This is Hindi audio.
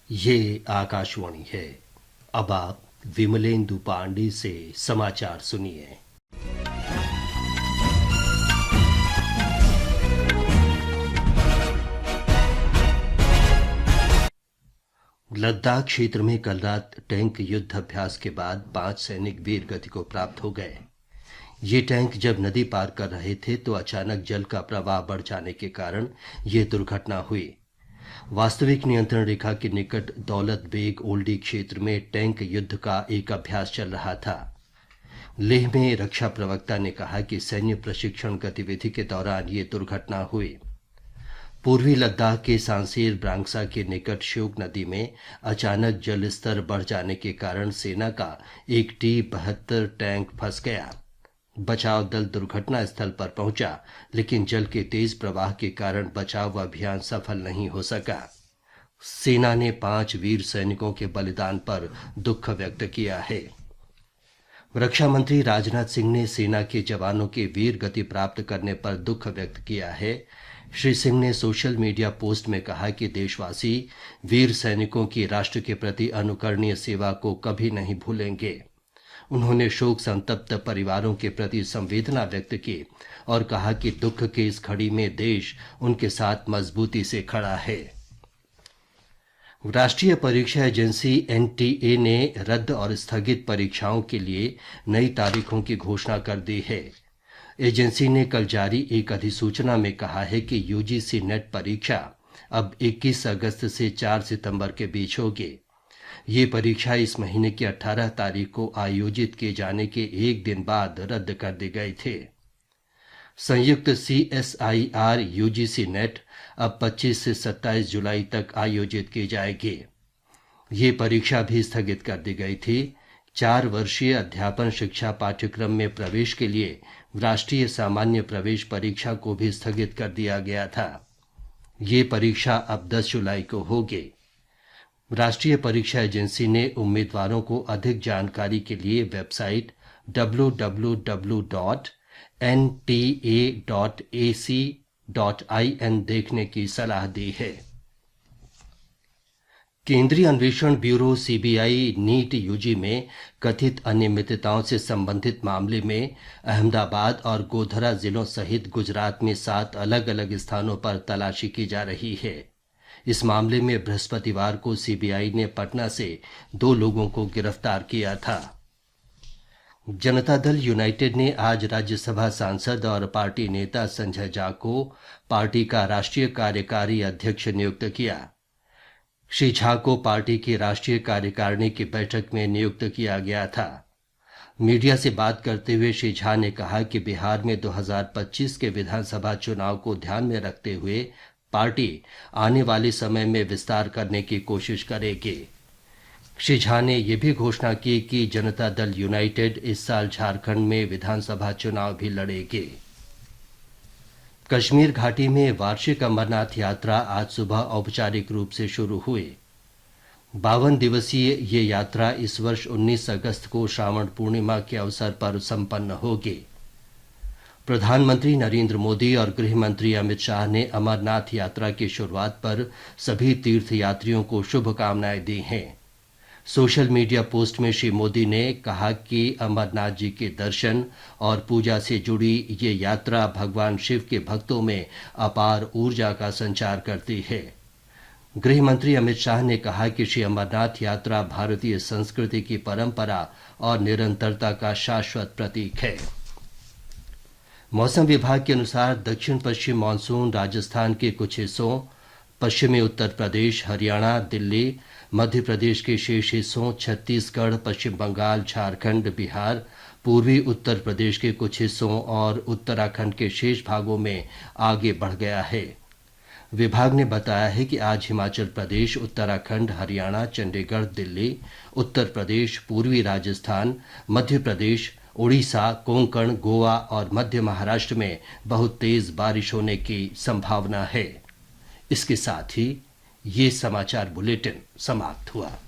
ये आकाशवाणी है। अब आप विमलेंदु पांडे से समाचार सुनिए। लद्दाख क्षेत्र में कल रात टैंक युद्ध अभ्यास के बाद 5 सैनिक वीर गति को प्राप्त हो गए। ये टैंक जब नदी पार कर रहे थे तो अचानक जल का प्रवाह बढ़ जाने के कारण ये दुर्घटना हुई। वास्तविक नियंत्रण रेखा के निकट दौलत बेग ओल्डी क्षेत्र में टैंक युद्ध का एक अभ्यास चल रहा था। लेह में रक्षा प्रवक्ता ने कहा कि सैन्य प्रशिक्षण गतिविधि के दौरान ये दुर्घटना हुई। पूर्वी लद्दाख के सांसेर ब्रांगसा के निकट श्योक नदी में अचानक जल स्तर बढ़ जाने के कारण सेना का एक T-72 टैंक फंस गया। बचाव दल दुर्घटना स्थल पर पहुंचा, लेकिन जल के तेज प्रवाह के कारण बचाव अभियान सफल नहीं हो सका। सेना ने 5 वीर सैनिकों के बलिदान पर दुख व्यक्त किया है। रक्षा मंत्री राजनाथ सिंह ने सेना के जवानों के वीर गति प्राप्त करने पर दुख व्यक्त किया है। श्री सिंह ने सोशल मीडिया पोस्ट में कहा कि देशवासी वीर सैनिकों की राष्ट्र के प्रति अनुकरणीय सेवा को कभी नहीं भूलेंगे। उन्होंने शोक संतप्त परिवारों के प्रति संवेदना व्यक्त की और कहा कि दुख की इस घड़ी में देश उनके साथ मजबूती से खड़ा है। राष्ट्रीय परीक्षा एजेंसी NTA ने रद्द और स्थगित परीक्षाओं के लिए नई तारीखों की घोषणा कर दी है। एजेंसी ने कल जारी एक अधिसूचना में कहा है कि UGC नेट परीक्षा अब 21 अगस्त से 4 सितंबर के बीच होगी। ये परीक्षा इस महीने की 18 तारीख को आयोजित किए जाने के एक दिन बाद रद्द कर दी गई थी। संयुक्त CSIR UGC नेट अब 25 से 27 जुलाई तक आयोजित की जाएगी। ये परीक्षा भी स्थगित कर दी गई थी। 4 वर्षीय अध्यापन शिक्षा पाठ्यक्रम में प्रवेश के लिए राष्ट्रीय सामान्य प्रवेश परीक्षा को भी स्थगित कर दिया गया था। ये परीक्षा अब 10 जुलाई को होगी। राष्ट्रीय परीक्षा एजेंसी ने उम्मीदवारों को अधिक जानकारी के लिए वेबसाइट www.nta.ac.in देखने की सलाह दी है। केंद्रीय अन्वेषण ब्यूरो CBI नीट UG में कथित अनियमितताओं से संबंधित मामले में अहमदाबाद और गोधरा जिलों सहित गुजरात में 7 अलग-अलग स्थानों पर तलाशी की जा रही है। इस मामले में बृहस्पतिवार को CBI ने पटना से 2 लोगों को गिरफ्तार किया था। जनता दल यूनाइटेड ने आज राज्यसभा सांसद और पार्टी नेता संजय झा को पार्टी का राष्ट्रीय कार्यकारी अध्यक्ष नियुक्त किया। श्री झा को पार्टी की राष्ट्रीय कार्यकारिणी की बैठक में नियुक्त किया गया था। मीडिया से बात करते हुए श्री झा ने कहा कि बिहार में 2025 के विधानसभा चुनाव को ध्यान में रखते हुए पार्टी आने वाले समय में विस्तार करने की कोशिश करेगी। श्री झा ने यह भी घोषणा की कि जनता दल यूनाइटेड इस साल झारखंड में विधानसभा चुनाव भी लड़ेगी। कश्मीर घाटी में वार्षिक अमरनाथ यात्रा आज सुबह औपचारिक रूप से शुरू हुई। 52 दिवसीय ये यात्रा इस वर्ष 19 अगस्त को श्रावण पूर्णिमा के अवसर पर संपन्न होगी। प्रधानमंत्री नरेंद्र मोदी और गृह मंत्री अमित शाह ने अमरनाथ यात्रा की शुरुआत पर सभी तीर्थयात्रियों को शुभकामनाएं दी हैं। सोशल मीडिया पोस्ट में श्री मोदी ने कहा कि अमरनाथ जी के दर्शन और पूजा से जुड़ी ये यात्रा भगवान शिव के भक्तों में अपार ऊर्जा का संचार करती है। गृह मंत्री अमित शाह ने कहा कि श्री अमरनाथ यात्रा भारतीय संस्कृति की परंपरा और निरंतरता का शाश्वत प्रतीक है। मौसम विभाग के अनुसार दक्षिण पश्चिम मानसून राजस्थान के कुछ हिस्सों, पश्चिमी उत्तर प्रदेश, हरियाणा, दिल्ली, मध्य प्रदेश के शेष हिस्सों, छत्तीसगढ़, पश्चिम बंगाल, झारखंड, बिहार, पूर्वी उत्तर प्रदेश के कुछ हिस्सों और उत्तराखंड के शेष भागों में आगे बढ़ गया है। विभाग ने बताया है कि आज हिमाचल प्रदेश, उत्तराखंड, हरियाणा, चंडीगढ़, दिल्ली, उत्तर प्रदेश, पूर्वी राजस्थान, मध्य प्रदेश, उड़ीसा, कोंकण, गोवा और मध्य महाराष्ट्र में बहुत तेज बारिश होने की संभावना है। इसके साथ ही ये समाचार बुलेटिन समाप्त हुआ।